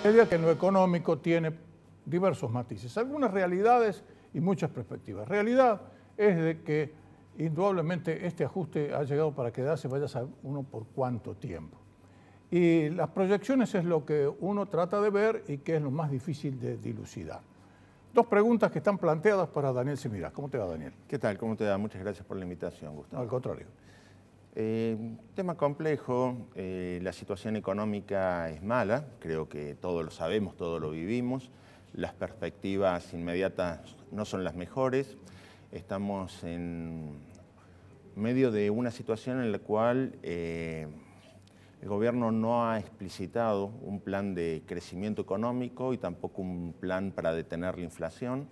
Idea que en lo económico tiene diversos matices, algunas realidades y muchas perspectivas. Realidad es de que indudablemente este ajuste ha llegado para quedarse, vaya a saber uno por cuánto tiempo. Y las proyecciones es lo que uno trata de ver y que es lo más difícil de dilucidar. Dos preguntas que están planteadas para Daniel Simiras. ¿Cómo te va, Daniel? ¿Qué tal? ¿Cómo te va? Muchas gracias por la invitación, Gustavo. No, al contrario. Tema complejo, la situación económica es mala, creo que todos lo sabemos, todos lo vivimos. Las perspectivas inmediatas no son las mejores. Estamos en medio de una situación en la cual el gobierno no ha explicitado un plan de crecimiento económico y tampoco un plan para detener la inflación.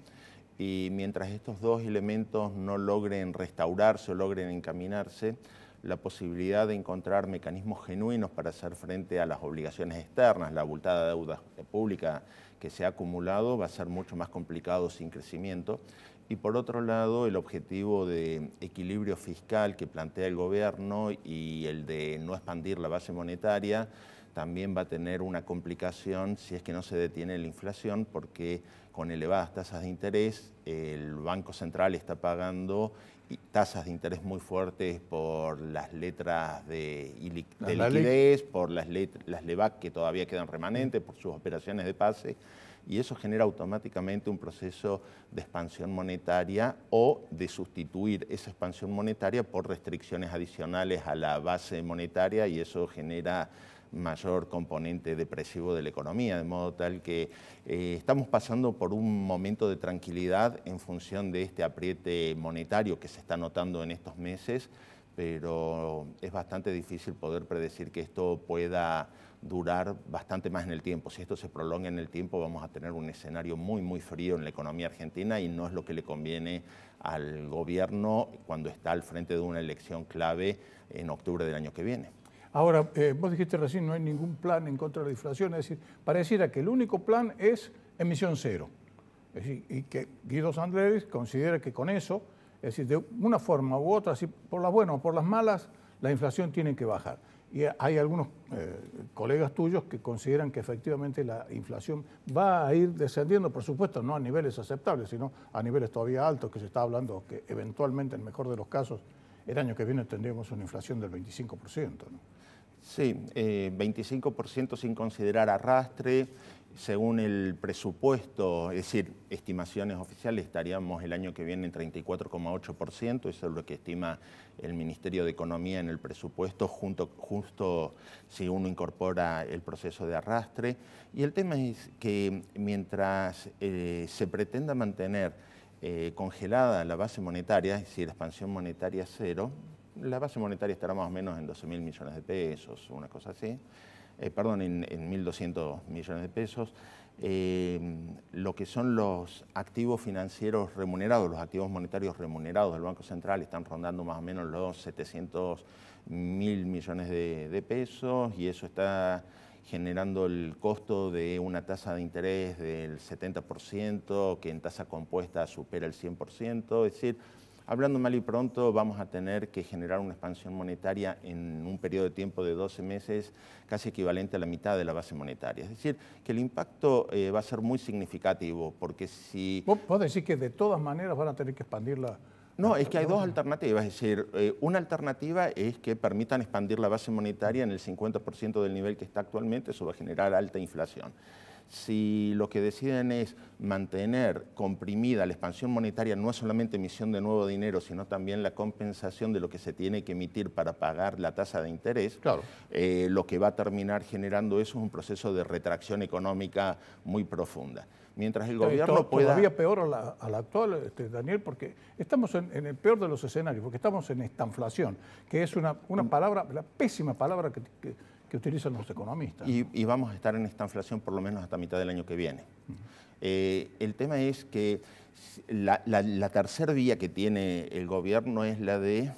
Y mientras estos dos elementos no logren restaurarse o logren encaminarse, la posibilidad de encontrar mecanismos genuinos para hacer frente a las obligaciones externas, la abultada deuda pública que se ha acumulado, va a ser mucho más complicado sin crecimiento. Y por otro lado, el objetivo de equilibrio fiscal que plantea el gobierno y el de no expandir la base monetaria también va a tener una complicación si es que no se detiene la inflación, porque con elevadas tasas de interés el Banco Central está pagando tasas de interés muy fuertes por las letras de liquidez, por las LEBAC que todavía quedan remanentes, por sus operaciones de pase, y eso genera automáticamente un proceso de expansión monetaria o de sustituir esa expansión monetaria por restricciones adicionales a la base monetaria, y eso genera mayor componente depresivo de la economía, de modo tal que estamos pasando por un momento de tranquilidad en función de este apriete monetario que se está notando en estos meses, pero es bastante difícil poder predecir que esto pueda durar bastante más en el tiempo. Si esto se prolonga en el tiempo, vamos a tener un escenario muy frío en la economía argentina, y no es lo que le conviene al gobierno cuando está al frente de una elección clave en octubre del año que viene. Ahora, vos dijiste recién, no hay ningún plan en contra de la inflación, es decir, pareciera que el único plan es emisión cero. Es decir, y que Guido Sandleris considera que con eso, es decir, de una forma u otra, así, por las buenas o por las malas, la inflación tiene que bajar. Y hay algunos colegas tuyos que consideran que efectivamente la inflación va a ir descendiendo, por supuesto, no a niveles aceptables, sino a niveles todavía altos, que se está hablando que eventualmente, en el mejor de los casos, el año que viene tendremos una inflación del 25%, ¿no? Sí, 25% sin considerar arrastre. Según el presupuesto, es decir, estimaciones oficiales, estaríamos el año que viene en 34,8%, eso es lo que estima el Ministerio de Economía en el presupuesto, justo si uno incorpora el proceso de arrastre. Y el tema es que mientras se pretenda mantener congelada la base monetaria, es decir, expansión monetaria cero, la base monetaria estará más o menos en 12.000 millones de pesos, una cosa así, en 1.200 millones de pesos. Lo que son los activos financieros remunerados, los activos monetarios remunerados del Banco Central están rondando más o menos los 700.000 millones de pesos, y eso está generando el costo de una tasa de interés del 70%, que en tasa compuesta supera el 100%, es decir, hablando mal y pronto, vamos a tener que generar una expansión monetaria en un periodo de tiempo de 12 meses casi equivalente a la mitad de la base monetaria. Es decir, que el impacto va a ser muy significativo, porque si... ¿Vos decís que de todas maneras van a tener que expandir la...? No, es que hay dos alternativas. Es decir, una alternativa es que permitan expandir la base monetaria en el 50% del nivel que está actualmente, eso va a generar alta inflación. Si lo que deciden es mantener comprimida la expansión monetaria, no es solamente emisión de nuevo dinero, sino también la compensación de lo que se tiene que emitir para pagar la tasa de interés, claro, lo que va a terminar generando eso es un proceso de retracción económica muy profunda. Mientras el gobierno pueda... Todavía peor a la actual, Daniel, porque estamos en el peor de los escenarios, porque estamos en estanflación, que es una palabra, la pésima palabra que utilizan los economistas. Y vamos a estar en esta inflación por lo menos hasta mitad del año que viene. El tema es que la tercera vía que tiene el gobierno es la de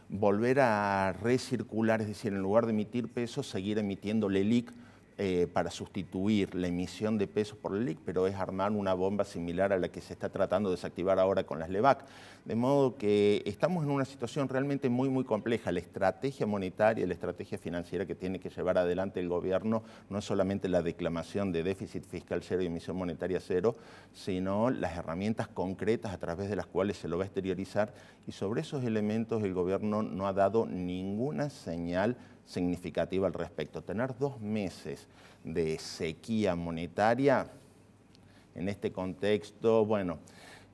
volver a recircular, es decir, en lugar de emitir pesos, seguir emitiendo LELIQ para sustituir la emisión de pesos por el LELIQ, pero es armar una bomba similar a la que se está tratando de desactivar ahora con las LEBAC. De modo que estamos en una situación realmente muy, muy compleja. La estrategia monetaria, la estrategia financiera que tiene que llevar adelante el gobierno no es solamente la declamación de déficit fiscal cero y emisión monetaria cero, sino las herramientas concretas a través de las cuales se lo va a exteriorizar, y sobre esos elementos el gobierno no ha dado ninguna señal significativa al respecto. Tener 2 meses de sequía monetaria en este contexto, bueno,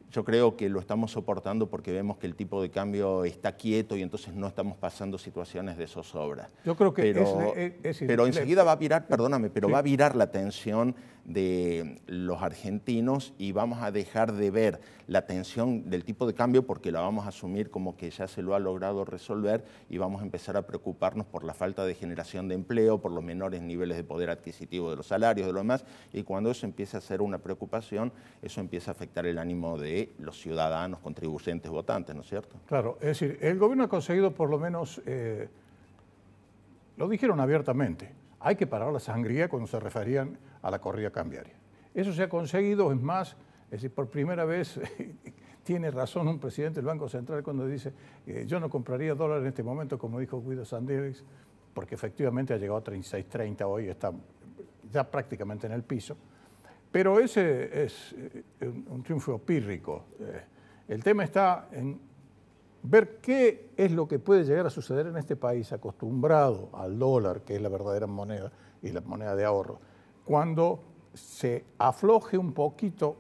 yo creo que lo estamos soportando porque vemos que el tipo de cambio está quieto y entonces no estamos pasando situaciones de zozobra. Yo creo que pero enseguida va a virar, perdóname, pero sí, va a virar la atención de los argentinos y vamos a dejar de ver la tensión del tipo de cambio porque la vamos a asumir como que ya se lo ha logrado resolver y vamos a empezar a preocuparnos por la falta de generación de empleo, por los menores niveles de poder adquisitivo de los salarios, de lo demás, y cuando eso empieza a ser una preocupación, eso empieza a afectar el ánimo de los ciudadanos, contribuyentes, votantes, ¿no es cierto? Claro, es decir, el gobierno ha conseguido por lo menos, lo dijeron abiertamente, hay que parar la sangría cuando se referían a la corrida cambiaria. Eso se ha conseguido, es más, es decir, por primera vez tiene razón un presidente del Banco Central cuando dice yo no compraría dólares en este momento, como dijo Guido Sanders, porque efectivamente ha llegado a 36.30 hoy, está ya prácticamente en el piso. Pero ese es un triunfo pírrico. El tema está en ver qué es lo que puede llegar a suceder en este país acostumbrado al dólar, que es la verdadera moneda y la moneda de ahorro, cuando se afloje un poquito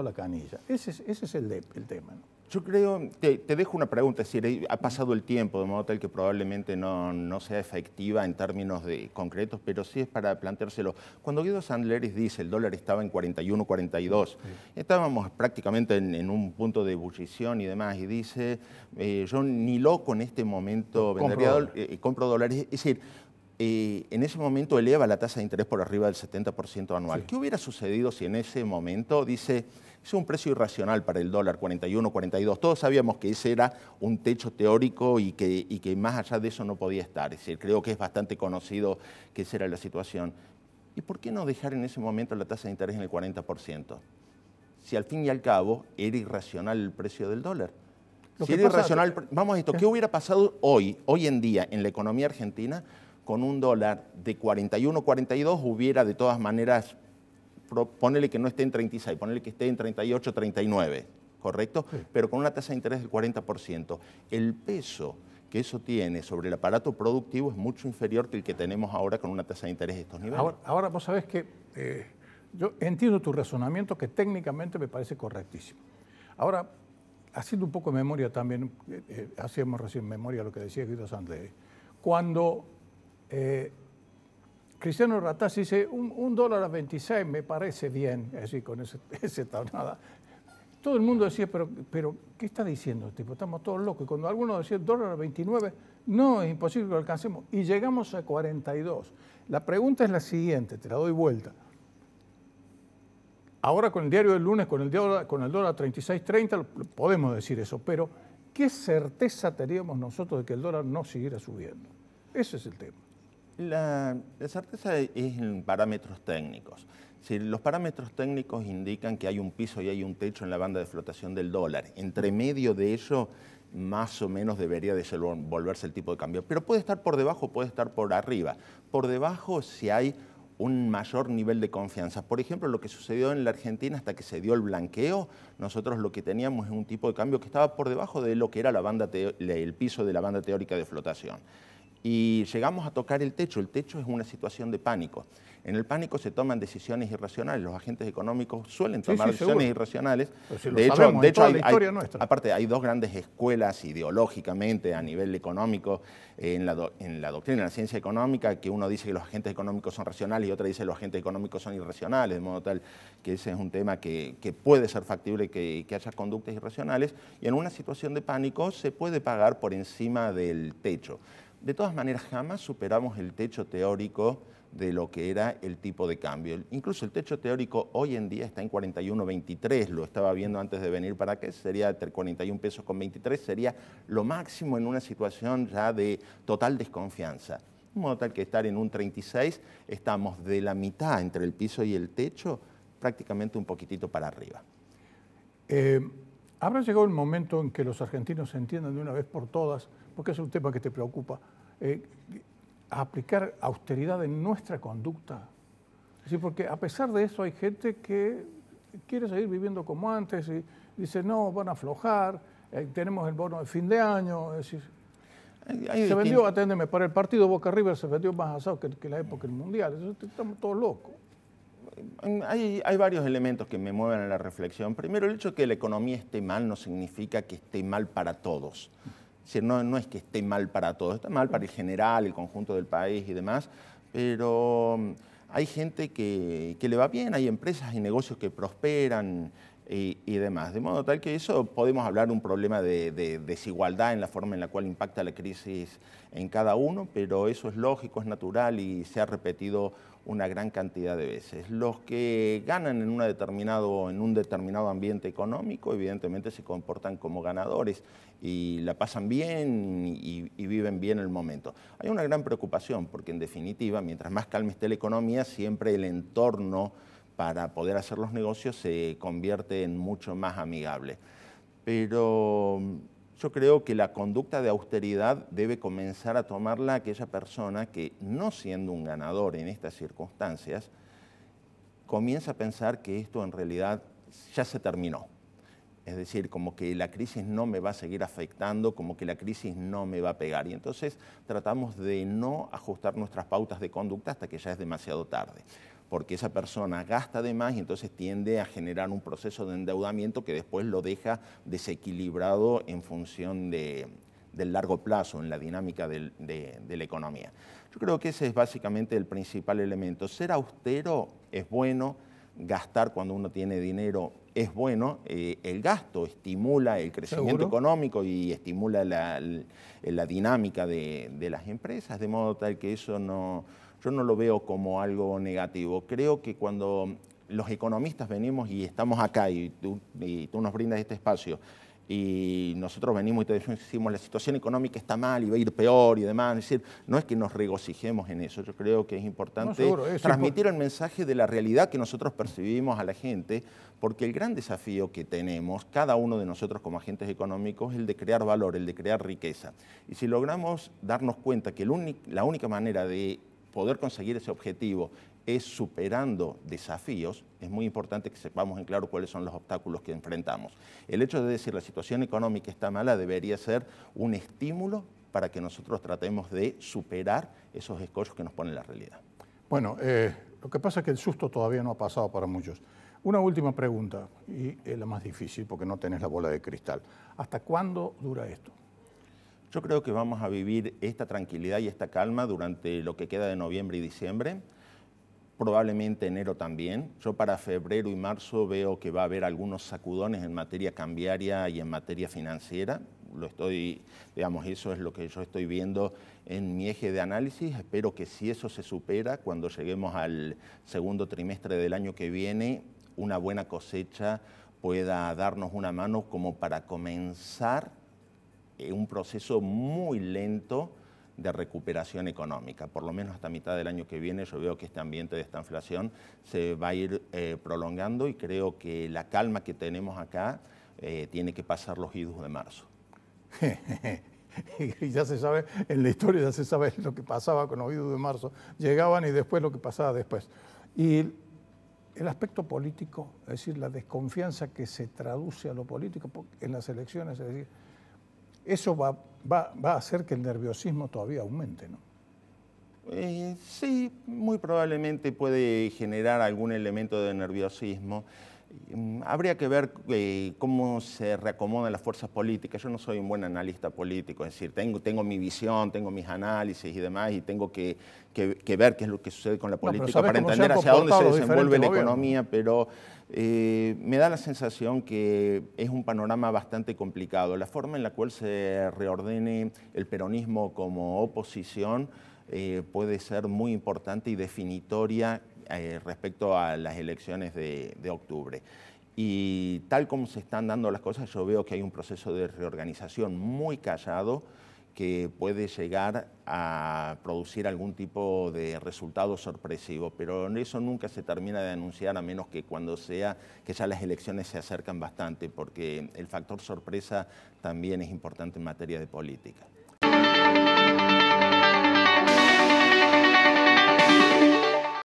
la canilla. Ese es el tema, ¿no? Yo creo, te dejo una pregunta, es decir, ha pasado el tiempo de modo tal que probablemente no sea efectiva en términos concretos, pero sí es para planteárselo. Cuando Guido Sandleris dice el dólar estaba en 41, 42, estábamos prácticamente en un punto de ebullición y demás, y dice, yo ni loco en este momento compro dólares, es decir, en ese momento eleva la tasa de interés por arriba del 70% anual. Sí. ¿Qué hubiera sucedido si en ese momento dice, es un precio irracional para el dólar, 41, 42? Todos sabíamos que ese era un techo teórico y que más allá de eso no podía estar. Es decir, creo que es bastante conocido que esa era la situación. ¿Y por qué no dejar en ese momento la tasa de interés en el 40%? Si al fin y al cabo era irracional el precio del dólar. Si era irracional, vamos a esto, ¿qué hubiera pasado hoy en día en la economía argentina? Con un dólar de 41, 42 hubiera de todas maneras, ponele que no esté en 36, ponele que esté en 38, 39, ¿correcto? Sí. Pero con una tasa de interés del 40%. El peso que eso tiene sobre el aparato productivo es mucho inferior que el que tenemos ahora con una tasa de interés de estos niveles. Ahora vos sabés que yo entiendo tu razonamiento, que técnicamente me parece correctísimo. Ahora, haciendo un poco de memoria también, hacíamos recién memoria de lo que decía Guido Sandleris, cuando Cristiano Rattazzi dice un dólar a 26 me parece bien, así con ese tonada. Todo el mundo decía, pero ¿qué está diciendo el tipo? Estamos todos locos. Y cuando algunos decían dólar a 29, no, es imposible que lo alcancemos. Y llegamos a 42. La pregunta es la siguiente, te la doy vuelta. Ahora con el diario del lunes, con el dólar a 36.30, podemos decir eso, pero ¿qué certeza teníamos nosotros de que el dólar no siguiera subiendo? Ese es el tema. La certeza es en parámetros técnicos. Si los parámetros técnicos indican que hay un piso y hay un techo en la banda de flotación del dólar, entre medio de ello más o menos debería desenvolverse el tipo de cambio. Pero puede estar por debajo, puede estar por arriba. Por debajo si hay un mayor nivel de confianza. Por ejemplo, lo que sucedió en la Argentina hasta que se dio el blanqueo, nosotros lo que teníamos es un tipo de cambio que estaba por debajo de lo que era el piso de la banda teórica de flotación. Y llegamos a tocar el techo. El techo es una situación de pánico. En el pánico se toman decisiones irracionales. Los agentes económicos suelen tomar decisiones irracionales. Si de hecho aparte, hay dos grandes escuelas ideológicamente a nivel económico en la doctrina de la ciencia económica, que uno dice que los agentes económicos son racionales y otra dice que los agentes económicos son irracionales, de modo tal que ese es un tema que puede ser factible que haya conductas irracionales. Y en una situación de pánico se puede pagar por encima del techo. De todas maneras, jamás superamos el techo teórico de lo que era el tipo de cambio. Incluso el techo teórico hoy en día está en 41.23, lo estaba viendo antes de venir para acá, sería entre 41 pesos con 23, sería lo máximo en una situación ya de total desconfianza. De modo tal que estar en un 36, estamos de la mitad entre el piso y el techo, prácticamente un poquitito para arriba. ¿Habrá llegado el momento en que los argentinos entiendan de una vez por todas, porque es un tema que te preocupa, a aplicar austeridad en nuestra conducta? Es decir, porque a pesar de eso hay gente que quiere seguir viviendo como antes y dice, no, van a aflojar, tenemos el bono de fin de año, es decir, se vendió, aténdeme, para el partido Boca River se vendió más asado que la época del Mundial, eso, estamos todos locos. Hay varios elementos que me mueven a la reflexión. Primero, el hecho de que la economía esté mal no significa que esté mal para todos. Es decir, no es que esté mal para todos, está mal para el general, el conjunto del país y demás, pero hay gente que le va bien, hay empresas y negocios que prosperan y demás. De modo tal que eso podemos hablar de un problema de desigualdad en la forma en la cual impacta la crisis en cada uno, pero eso es lógico, es natural y se ha repetido una gran cantidad de veces. Los que ganan en un determinado ambiente económico, evidentemente se comportan como ganadores y la pasan bien y viven bien el momento. Hay una gran preocupación porque, en definitiva, mientras más calma esté la economía, siempre el entorno para poder hacer los negocios se convierte en mucho más amigable. Pero yo creo que la conducta de austeridad debe comenzar a tomarla aquella persona que, no siendo un ganador en estas circunstancias, comienza a pensar que esto en realidad ya se terminó. Es decir, como que la crisis no me va a seguir afectando, como que la crisis no me va a pegar. Y entonces tratamos de no ajustar nuestras pautas de conducta hasta que ya es demasiado tarde, porque esa persona gasta de más y entonces tiende a generar un proceso de endeudamiento que después lo deja desequilibrado en función del largo plazo, en la dinámica de la economía. Yo creo que ese es básicamente el principal elemento. Ser austero es bueno, gastar cuando uno tiene dinero es bueno, el gasto estimula el crecimiento económico y estimula la dinámica de las empresas, de modo tal que eso yo no lo veo como algo negativo. Creo que cuando los economistas venimos y estamos acá y tú nos brindas este espacio y nosotros venimos y te decimos la situación económica está mal y va a ir peor y demás, es decir, no es que nos regocijemos en eso, yo creo que es importante transmitir el mensaje de la realidad que nosotros percibimos a la gente, porque el gran desafío que tenemos, cada uno de nosotros como agentes económicos, es el de crear valor, el de crear riqueza. Y si logramos darnos cuenta que la única manera de poder conseguir ese objetivo es superando desafíos, es muy importante que sepamos en claro cuáles son los obstáculos que enfrentamos. El hecho de decir la situación económica está mala debería ser un estímulo para que nosotros tratemos de superar esos escollos que nos pone la realidad. Bueno, lo que pasa es que el susto todavía no ha pasado para muchos. Una última pregunta, y es la más difícil porque no tenés la bola de cristal. ¿Hasta cuándo dura esto? Yo creo que vamos a vivir esta tranquilidad y esta calma durante lo que queda de noviembre y diciembre. Probablemente enero también. Yo para febrero y marzo veo que va a haber algunos sacudones en materia cambiaria y en materia financiera. Eso es lo que yo estoy viendo en mi eje de análisis. Espero que si eso se supera, cuando lleguemos al segundo trimestre del año que viene, una buena cosecha pueda darnos una mano como para comenzar un proceso muy lento de recuperación económica. Por lo menos hasta mitad del año que viene yo veo que este ambiente de esta inflación se va a ir prolongando y creo que la calma que tenemos acá tiene que pasar los idus de marzo. Y ya se sabe, en la historia ya se sabe lo que pasaba con los idus de marzo. Llegaban y después lo que pasaba después. Y el aspecto político, es decir, la desconfianza que se traduce a lo político en las elecciones, es decir, eso va a hacer que el nerviosismo todavía aumente, ¿no? Sí, muy probablemente puede generar algún elemento de nerviosismo. Habría que ver cómo se reacomodan las fuerzas políticas. Yo no soy un buen analista político, es decir, tengo mi visión, tengo mis análisis y demás, y tengo que ver qué es lo que sucede con la política para entender hacia dónde se desenvuelve la economía, pero me da la sensación que es un panorama bastante complicado. La forma en la cual se reordene el peronismo como oposición puede ser muy importante y definitoria respecto a las elecciones de octubre. Y tal como se están dando las cosas, yo veo que hay un proceso de reorganización muy callado que puede llegar a producir algún tipo de resultado sorpresivo, pero eso nunca se termina de anunciar a menos que cuando sea que ya las elecciones se acercan bastante, porque el factor sorpresa también es importante en materia de política.